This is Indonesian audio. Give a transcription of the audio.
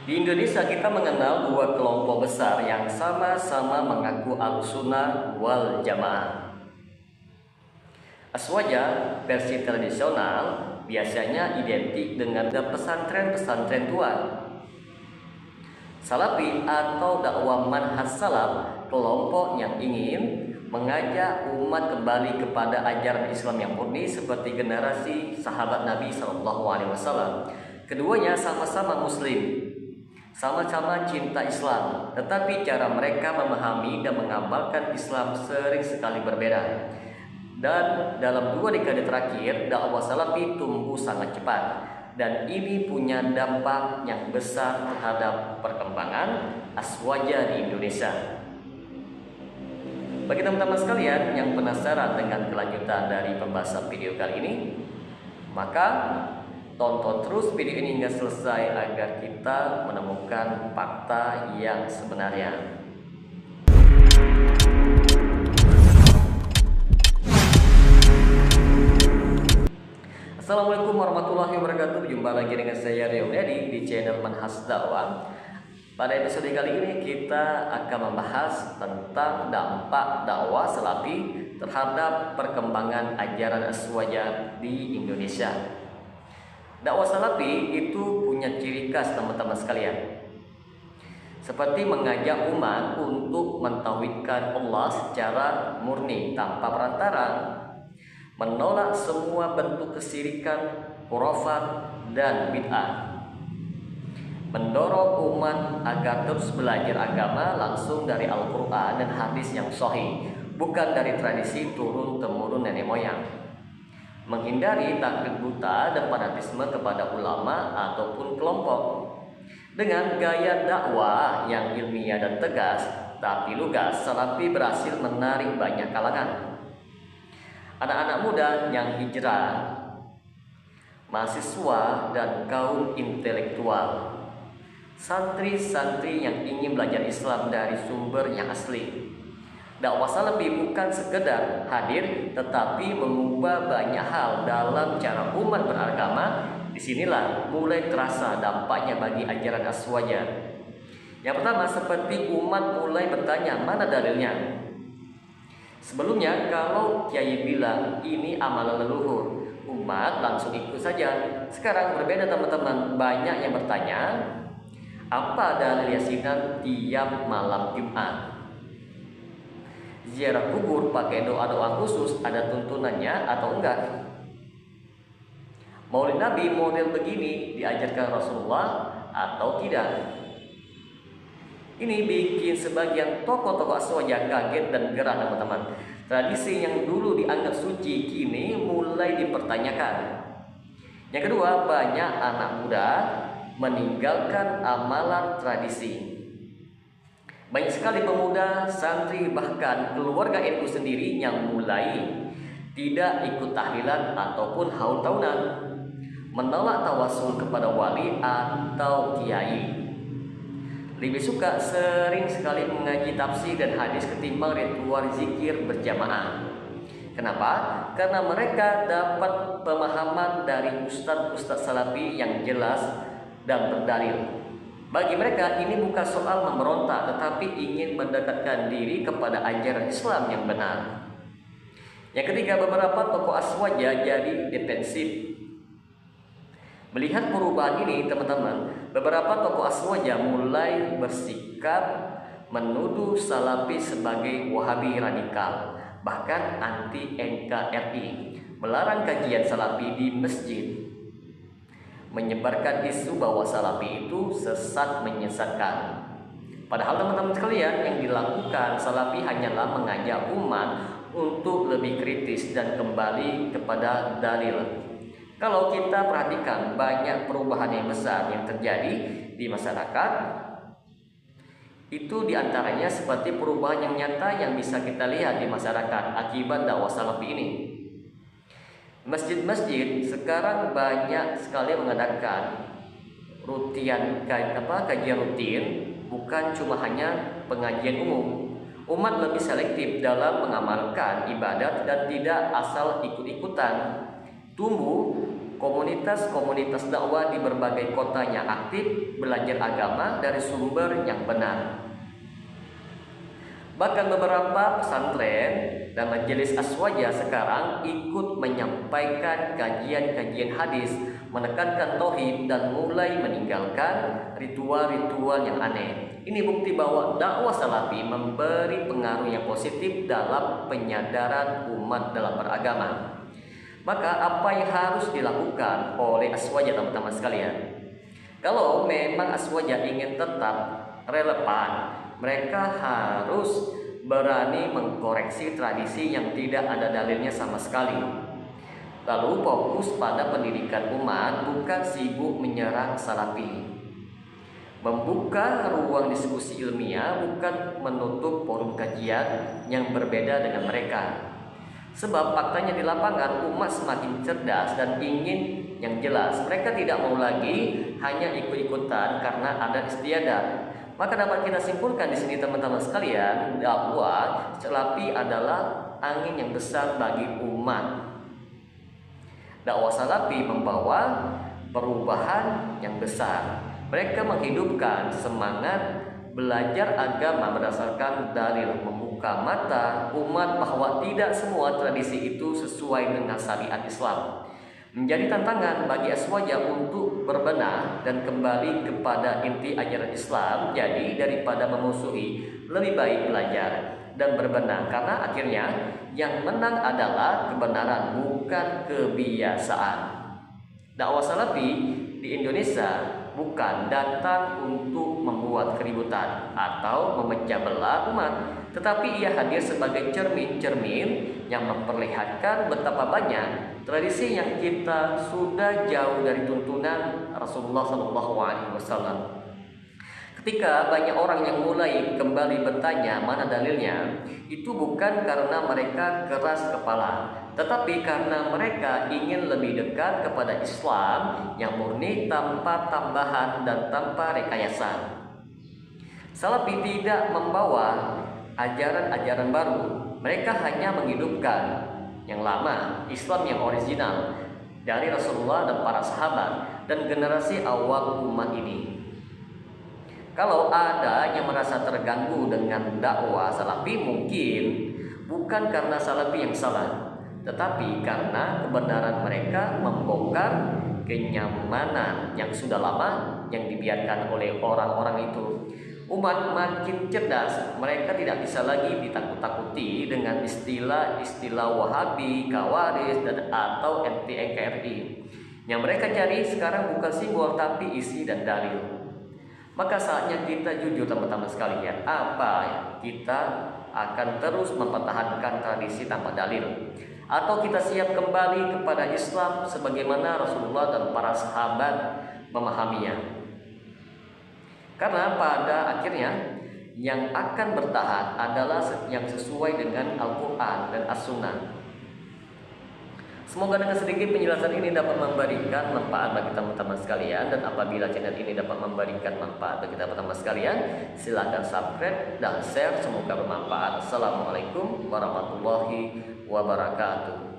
Di Indonesia kita mengenal dua kelompok besar yang sama-sama mengaku Ahlussunnah wal Jamaah. Aswaja versi tradisional biasanya identik dengan pesantren-pesantren tua. Salafi atau dakwah manhaj salaf, kelompok yang ingin mengajak umat kembali kepada ajaran Islam yang murni seperti generasi sahabat Nabi SAW. Keduanya sama-sama Muslim, sama-sama cinta Islam, tetapi cara mereka memahami dan mengamalkan Islam sering sekali berbeda. Dan dalam 2 dekade terakhir, dakwah salafi tumbuh sangat cepat, dan ini punya dampak yang besar terhadap perkembangan aswaja di Indonesia. Bagi teman-teman sekalian yang penasaran dengan kelanjutan dari pembahasan video kali ini, maka tonton terus video ini hingga selesai agar kita menemukan fakta yang sebenarnya. Assalamualaikum warahmatullahi wabarakatuh. Jumpa lagi dengan saya Rio Dedi di channel Manhaj Dakwah. Pada episode kali ini kita akan membahas tentang dampak dakwah salafi terhadap perkembangan ajaran aswaja di Indonesia. Dakwah salafi itu punya ciri khas teman-teman sekalian, seperti mengajak umat untuk mentauhidkan Allah secara murni tanpa perantara, menolak semua bentuk kesyirikan, khurafat, dan bid'ah, mendorong umat agar terus belajar agama langsung dari Al-Quran dan hadis yang sahih, bukan dari tradisi turun-temurun nenek moyang, menghindari taklid buta dan fanatisme kepada ulama ataupun kelompok. Dengan gaya dakwah yang ilmiah dan tegas tapi lugas, salafi berhasil menarik banyak kalangan. Anak-anak muda yang hijrah, mahasiswa dan kaum intelektual, santri-santri yang ingin belajar Islam dari sumber yang asli. Dakwah salafi bukan sekedar hadir, tetapi mengubah banyak hal dalam cara umat beragama. Disinilah mulai terasa dampaknya bagi ajaran aswaja. Yang pertama, seperti umat mulai bertanya, mana dalilnya? Sebelumnya kalau kiai bilang ini amalan leluhur, umat langsung ikut saja. Sekarang berbeda teman-teman, banyak yang bertanya, apa dalil yasinan tiap malam Jumat? Ziarah kubur pakai doa-doa khusus ada tuntunannya atau enggak? Maulid Nabi model begini diajarkan Rasulullah atau tidak? Ini bikin sebagian tokoh-tokoh aswaja kaget dan gerah teman-teman. Tradisi yang dulu dianggap suci kini mulai dipertanyakan. Yang kedua, banyak anak muda meninggalkan amalan tradisi. Banyak sekali pemuda, santri, bahkan keluarga NU sendiri yang mulai tidak ikut tahlilan ataupun haul tahunan, menolak tawasul kepada wali atau kiai. Lebih suka sering sekali mengaji tafsir dan hadis ketimbang ritual zikir berjamaah. Kenapa? Karena mereka dapat pemahaman dari ustadz-ustadz salafi yang jelas dan berdalil. Bagi mereka ini bukan soal memberontak, tetapi ingin mendekatkan diri kepada ajaran Islam yang benar. Yang ketiga, beberapa tokoh aswaja jadi defensif. Melihat perubahan ini teman-teman, beberapa tokoh aswaja mulai bersikap menuduh salafi sebagai wahabi radikal, bahkan anti NKRI, melarang kajian salafi di masjid, menyebarkan isu bahwa salafi itu sesat menyesatkan. Padahal teman-teman sekalian, yang dilakukan salafi hanyalah mengajak umat untuk lebih kritis dan kembali kepada dalil. Kalau kita perhatikan banyak perubahan yang besar yang terjadi di masyarakat, itu diantaranya seperti perubahan yang nyata yang bisa kita lihat di masyarakat akibat dakwah salafi ini. Masjid-masjid sekarang banyak sekali mengadakan kajian rutin, bukan cuma hanya pengajian umum. Umat lebih selektif dalam mengamalkan ibadat dan tidak asal ikut-ikutan. Tumbuh komunitas-komunitas dakwah di berbagai kotanya aktif belajar agama dari sumber yang benar. Bahkan beberapa pesantren dan majelis aswaja sekarang ikut menyampaikan kajian-kajian hadis, menekankan tauhid dan mulai meninggalkan ritual-ritual yang aneh. Ini bukti bahwa dakwah salafi memberi pengaruh yang positif dalam penyadaran umat dalam beragama. Maka apa yang harus dilakukan oleh aswaja teman-teman sekalian? Kalau memang aswaja ingin tetap relevan, mereka harus berani mengkoreksi tradisi yang tidak ada dalilnya sama sekali. Lalu fokus pada pendidikan umat, bukan sibuk menyerang salafi. Membuka ruang diskusi ilmiah, bukan menutup forum kajian yang berbeda dengan mereka. Sebab faktanya di lapangan umat semakin cerdas dan ingin yang jelas. Mereka tidak mau lagi hanya ikut-ikutan karena ada istiadat. Maka dapat kita simpulkan di sini teman-teman sekalian, dakwah salafi adalah angin yang besar bagi umat. Dakwah salafi membawa perubahan yang besar. Mereka menghidupkan semangat belajar agama berdasarkan dalil, membuka mata umat bahwa tidak semua tradisi itu sesuai dengan syariat Islam. Menjadi tantangan bagi aswaja untuk berbenah dan kembali kepada inti ajaran Islam. Jadi daripada memusuhi, lebih baik belajar dan berbenah, karena akhirnya yang menang adalah kebenaran, bukan kebiasaan. Dakwah salafi di Indonesia bukan datang untuk membuat keributan atau memecah belah umat, tetapi ia hadir sebagai cermin-cermin yang memperlihatkan betapa banyak tradisi yang kita sudah jauh dari tuntunan Rasulullah SAW. Ketika banyak orang yang mulai kembali bertanya mana dalilnya, itu bukan karena mereka keras kepala, tetapi karena mereka ingin lebih dekat kepada Islam yang murni tanpa tambahan dan tanpa rekayasa. Salafi tidak membawa ajaran-ajaran baru, mereka hanya menghidupkan yang lama, Islam yang original dari Rasulullah dan para sahabat dan generasi awal umat ini. Kalau ada yang merasa terganggu dengan dakwah salafi, mungkin bukan karena salafi yang salah, tetapi karena kebenaran mereka membongkar kenyamanan yang sudah lama yang dibiarkan oleh orang-orang itu. Umat makin cerdas, mereka tidak bisa lagi ditakut-takuti dengan istilah-istilah Wahabi, Khawarij, dan atau anti-NKRI. Yang mereka cari sekarang bukan simbol tapi isi dan dalil. Maka saatnya kita jujur teman-teman sekalian, apa kita akan terus mempertahankan tradisi tanpa dalil, atau kita siap kembali kepada Islam sebagaimana Rasulullah dan para sahabat memahaminya. Karena pada akhirnya yang akan bertahan adalah yang sesuai dengan Al-Quran dan As-Sunnah. Semoga dengan sedikit penjelasan ini dapat memberikan manfaat bagi teman-teman sekalian, dan apabila channel ini dapat memberikan manfaat bagi teman-teman sekalian, silakan subscribe dan share, semoga bermanfaat. Assalamualaikum warahmatullahi wabarakatuh.